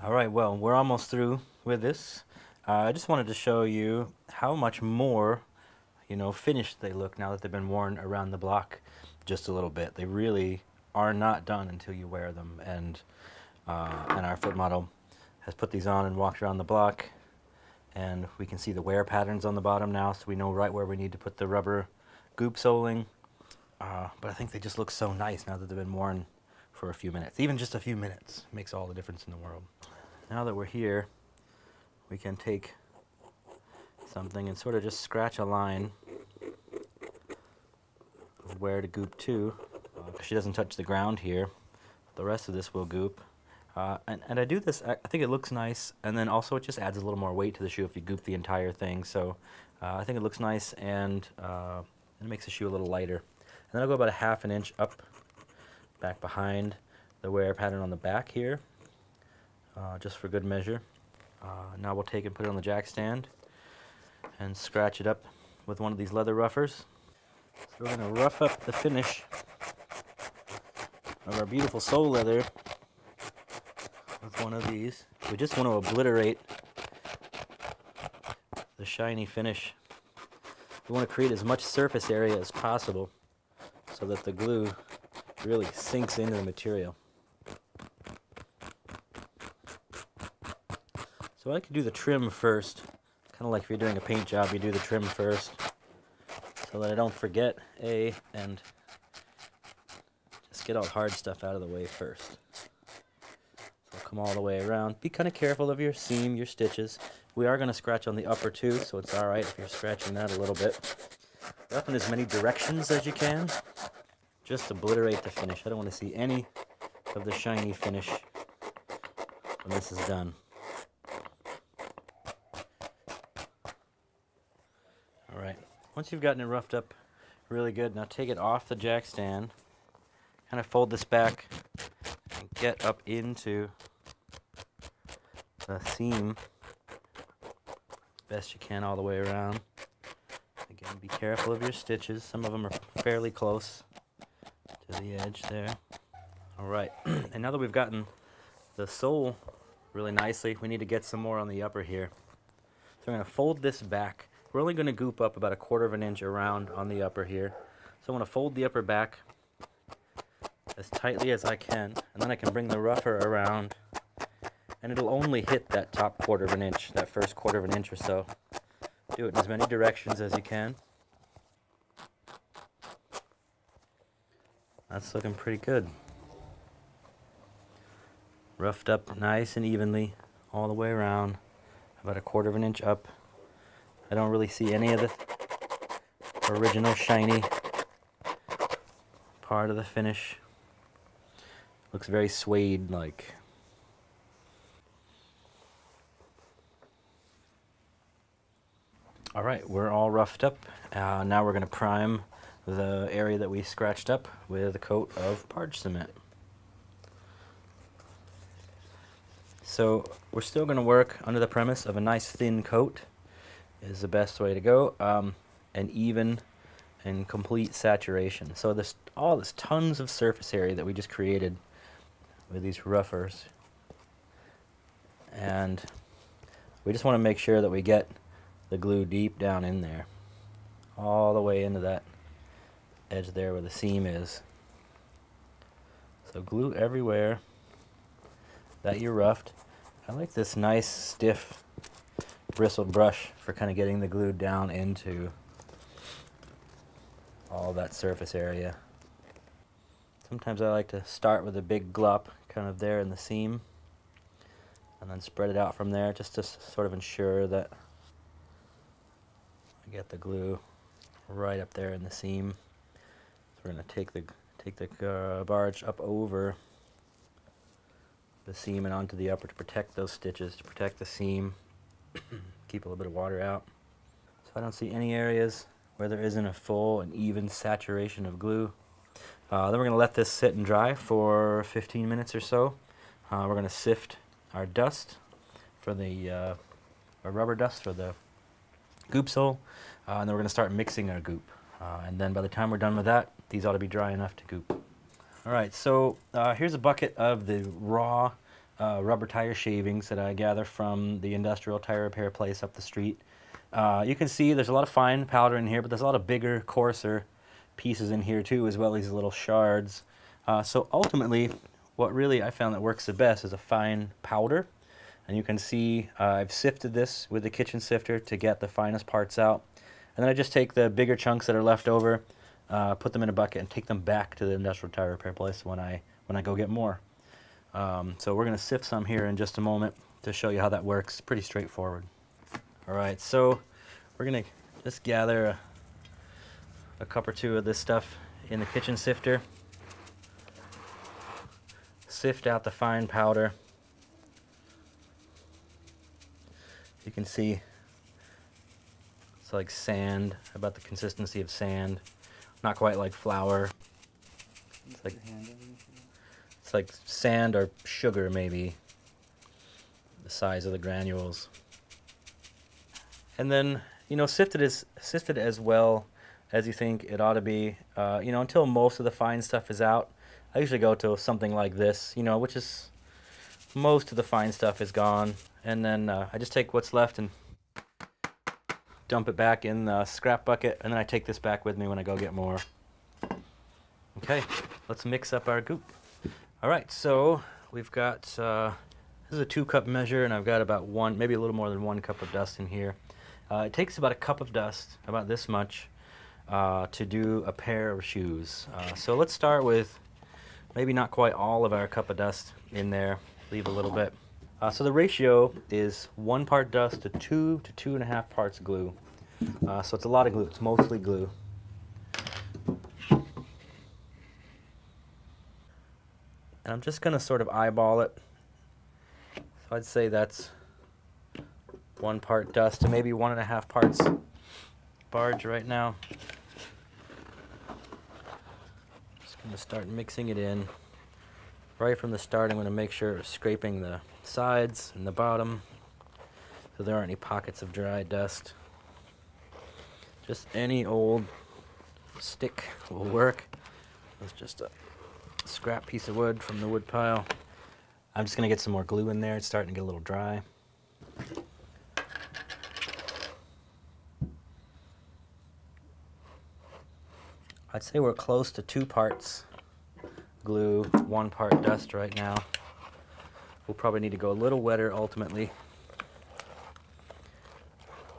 Alright, well, we're almost through with this. I just wanted to show you how much more, finished they look now that they've been worn around the block just a little bit. They really are not done until you wear them, and our foot model has put these on and walked around the block, and we can see the wear patterns on the bottom now, so we know right where we need to put the rubber goop soling. But I think they just look so nice now that they've been worn for a few minutes. Even just a few minutes makes all the difference in the world. Now that we're here, we can take something and sort of just scratch a line of where to goop to. She doesn't touch the ground here. The rest of this will goop. And I do this, I think it looks nice, and then also it just adds a little more weight to the shoe if you goop the entire thing. So I think it looks nice, and it makes the shoe a little lighter. And then I'll go about a half an inch up, back behind the wear pattern on the back here, just for good measure. Now we'll take and put it on the jack stand and scratch it up with one of these leather roughers. So we're going to rough up the finish of our beautiful sole leather with one of these. We just want to obliterate the shiny finish. We want to create as much surface area as possible so that the glue really sinks into the material. So I like to do the trim first, kind of like if you're doing a paint job, you do the trim first, so that I don't forget, and just get all the hard stuff out of the way first. So I'll come all the way around. Be kind of careful of your seam, your stitches. We are going to scratch on the upper too, so it's alright if you're scratching that a little bit. Rough in as many directions as you can. Just obliterate the finish. I don't want to see any of the shiny finish when this is done. Alright, once you've gotten it roughed up really good, now take it off the jack stand, kind of fold this back and get up into the seam best you can all the way around. Again, be careful of your stitches. Some of them are fairly close to the edge there. Alright, and now that we've gotten the sole really nicely, we need to get some more on the upper here. So I'm going to fold this back. We're only going to goop up about 1/4 of an inch around on the upper here. So I'm going to fold the upper back as tightly as I can, and then I can bring the rougher around, and it'll only hit that top 1/4 of an inch, that first 1/4 of an inch or so. Do it in as many directions as you can. That's looking pretty good. Roughed up nice and evenly all the way around, about 1/4 of an inch up. I don't really see any of the original shiny part of the finish. Looks very suede-like. Alright, we're all roughed up. Now we're going to prime the area that we scratched up with a coat of parge cement. So we're still going to work under the premise of a nice thin coat is the best way to go, and even and complete saturation. So this tons of surface area that we just created with these roughers, and we just want to make sure that we get the glue deep down in there, all the way into that edge there where the seam is. So glue everywhere that you roughed. I like this nice stiff bristled brush for kind of getting the glue down into all that surface area. Sometimes I like to start with a big glop kind of there in the seam and then spread it out from there, just to sort of ensure that I get the glue right up there in the seam. So we're going to take the barge up over the seam and onto the upper to protect those stitches, to protect the seam. Keep a little bit of water out. So I don't see any areas where there isn't a full and even saturation of glue. Then we're going to let this sit and dry for 15 minutes or so. We're going to sift our dust for the our rubber dust for the goop sole, and then we're going to start mixing our goop. And then by the time we're done with that, these ought to be dry enough to goop. Alright, so here's a bucket of the raw rubber tire shavings that I gather from the industrial tire repair place up the street. You can see there's a lot of fine powder in here, but there's a lot of bigger, coarser pieces in here too, as well as these little shards. So ultimately, what really I found that works the best is a fine powder. And you can see I've sifted this with the kitchen sifter to get the finest parts out. And then I just take the bigger chunks that are left over, put them in a bucket, and take them back to the industrial tire repair place when I go get more. So we're going to sift some here in just a moment to show you how that works. Pretty straightforward. All right, so we're going to just gather a cup or two of this stuff in the kitchen sifter. Sift out the fine powder. You can see it's like sand, about the consistency of sand. Not quite like flour. It's like sand or sugar, maybe, the size of the granules. And then, you know, sift it as well as you think it ought to be, you know, until most of the fine stuff is out. I usually go to something like this, you know, which is most of the fine stuff is gone. And then I just take what's left and dump it back in the scrap bucket, and then I take this back with me when I go get more. Okay, let's mix up our goop. All right, so we've got, this is a 2-cup measure, and I've got about one, maybe a little more than 1 cup of dust in here. It takes about a cup of dust, about this much, to do a pair of shoes. So let's start with maybe not quite all of our cup of dust in there, leave a little bit. So the ratio is 1 part dust to 2 to 2.5 parts glue. So it's a lot of glue, it's mostly glue. And I'm just going to sort of eyeball it. So I'd say that's 1 part dust to maybe 1.5 parts barge right now. Just going to start mixing it in. Right from the start, I'm going to make sure it's scraping the sides and the bottom so there aren't any pockets of dry dust. Just any old stick will work. It's just a scrap piece of wood from the wood pile. I'm just going to get some more glue in there. It's starting to get a little dry. I'd say we're close to 2 parts glue, 1 part dust right now. We'll probably need to go a little wetter ultimately.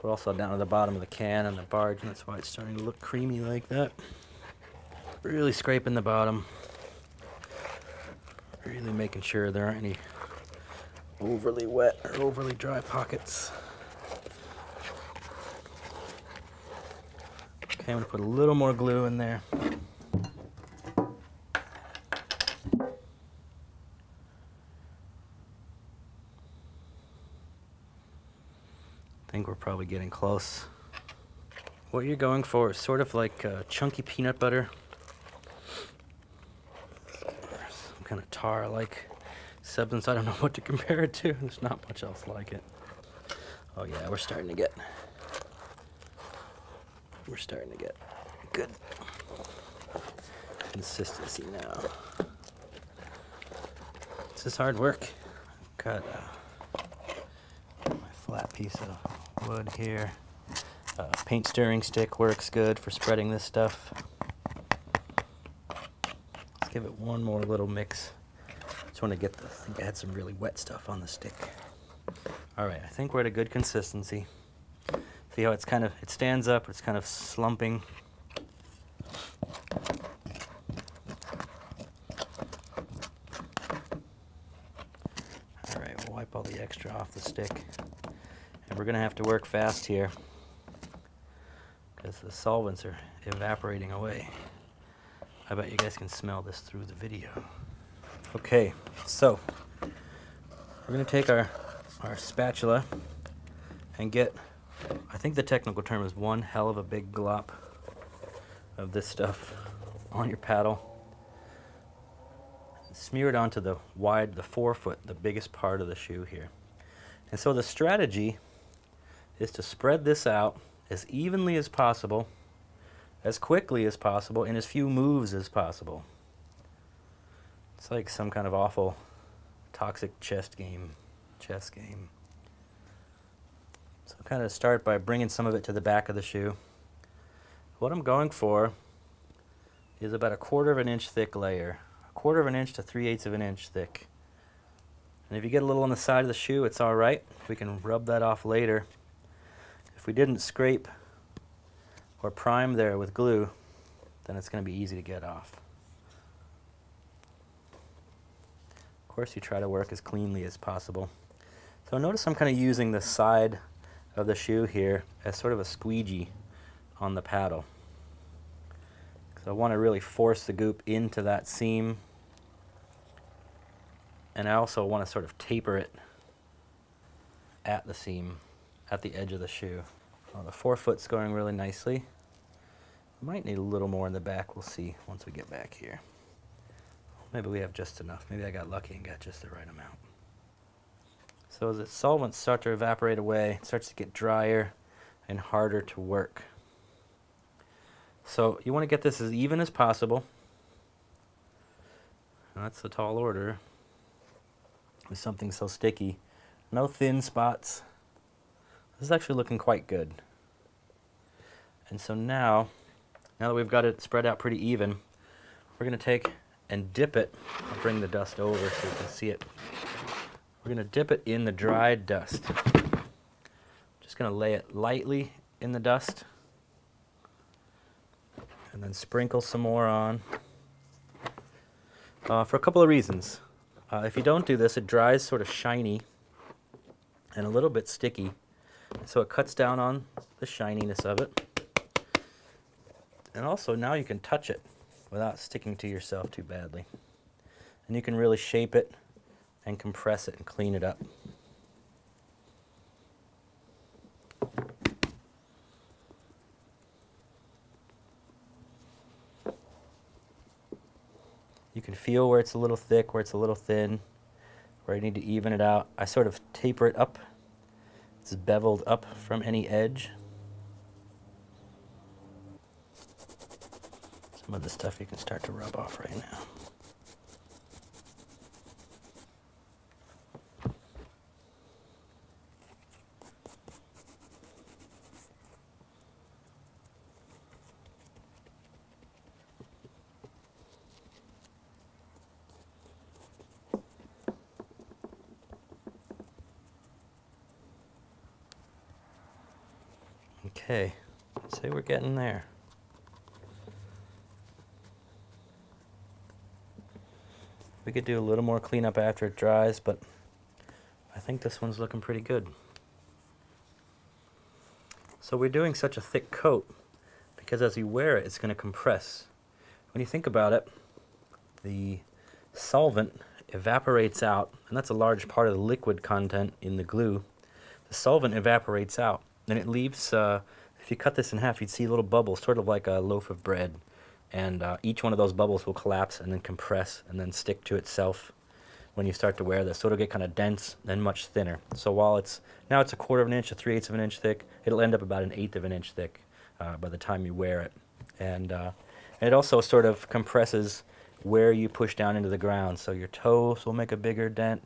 We're also down to the bottom of the can and the barge, and that's why it's starting to look creamy like that. Really scraping the bottom. Really making sure there aren't any overly wet or overly dry pockets. Okay, I'm going to put a little more glue in there. I think we're probably getting close. What you're going for is sort of like chunky peanut butter. Some kind of tar-like substance. I don't know what to compare it to. There's not much else like it. Oh yeah, we're starting to get good consistency now. This is hard work. I've got my flat piece of wood here. Paint stirring stick works good for spreading this stuff. Let's give it one more little mix. Just want to get I think I had some really wet stuff on the stick. All right, I think we're at a good consistency. See how it stands up, it's kind of slumping. All right, we'll wipe all the extra off the stick. And we're gonna have to work fast here because the solvents are evaporating away. I bet you guys can smell this through the video. Okay, so we're gonna take our spatula and get, I think the technical term is one hell of a big glop of this stuff on your paddle. Smear it onto the forefoot, the biggest part of the shoe here. And so the strategy is to spread this out as evenly as possible, as quickly as possible, in as few moves as possible. It's like some kind of awful toxic chess game. So kind of start by bringing some of it to the back of the shoe. What I'm going for is about 1/4 of an inch thick layer. 1/4 of an inch to 3/8 of an inch thick. And if you get a little on the side of the shoe, it's all right. We can rub that off later. If we didn't scrape or prime there with glue, then it's going to be easy to get off. Of course, you try to work as cleanly as possible. So notice I'm kind of using the side of the shoe here as sort of a squeegee on the paddle. So I want to really force the goop into that seam, and I also want to sort of taper it at the seam, at the edge of the shoe. Well, the forefoot's going really nicely. Might need a little more in the back, we'll see once we get back here. Maybe we have just enough. Maybe I got lucky and got just the right amount. So as the solvents start to evaporate away, it starts to get drier and harder to work. So you want to get this as even as possible. And that's the tall order with something so sticky. No thin spots. This is actually looking quite good. And so now that we've got it spread out pretty even, we're going to take and dip it. I'll bring the dust over so you can see it. We're going to dip it in the dried dust. Just going to lay it lightly in the dust and then sprinkle some more on for a couple of reasons. If you don't do this, it dries sort of shiny and a little bit sticky, so it cuts down on the shininess of it. And also now you can touch it without sticking to yourself too badly. And you can really shape it and compress it and clean it up. You can feel where it's a little thick, where it's a little thin, where you need to even it out. I sort of taper it up. It's beveled up from any edge. Some of the stuff you can start to rub off right now. Okay, let's say we're getting there. We could do a little more cleanup after it dries, but I think this one's looking pretty good. So we're doing such a thick coat because as you wear it, it's going to compress. When you think about it, the solvent evaporates out, and that's a large part of the liquid content in the glue. The solvent evaporates out, and it leaves, if you cut this in half, you'd see little bubbles, sort of like a loaf of bread. And each one of those bubbles will collapse and then compress and then stick to itself when you start to wear this. So it'll get kind of dense, then much thinner. So while it's, now it's 1/4 of an inch to 3/8 of an inch thick, it'll end up about 1/8 of an inch thick by the time you wear it. And it also sort of compresses where you push down into the ground. So your toes will make a bigger dent,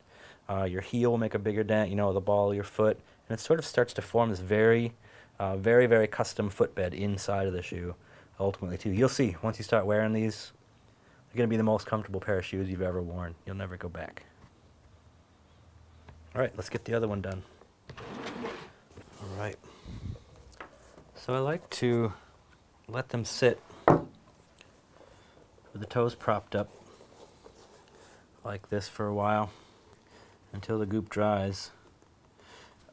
your heel will make a bigger dent, you know, the ball of your foot. And it sort of starts to form this very, very custom footbed inside of the shoe. Ultimately too. You'll see, once you start wearing these, they're going to be the most comfortable pair of shoes you've ever worn. You'll never go back. Alright, let's get the other one done. Alright. So I like to let them sit with the toes propped up like this for a while until the goop dries.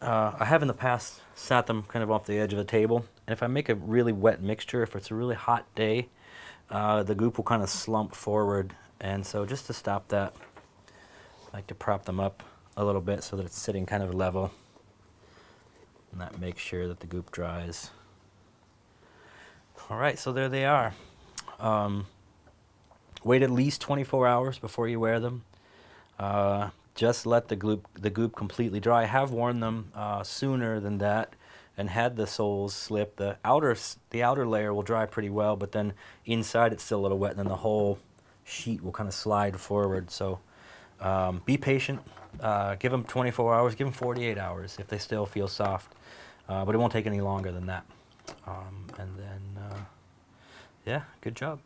I have in the past sat them kind of off the edge of a table, and if I make a really wet mixture, if it's a really hot day, the goop will kind of slump forward, and so just to stop that, I like to prop them up a little bit so that it's sitting kind of level, and that makes sure that the goop dries. Alright, so there they are. Wait at least 24 hours before you wear them. Just let the goop completely dry. I have worn them sooner than that and had the soles slip. The outer layer will dry pretty well, but then inside it's still a little wet, and then the whole sheet will kind of slide forward. So Be patient. Give them 24 hours, give them 48 hours if they still feel soft. But it won't take any longer than that. And then, yeah, good job.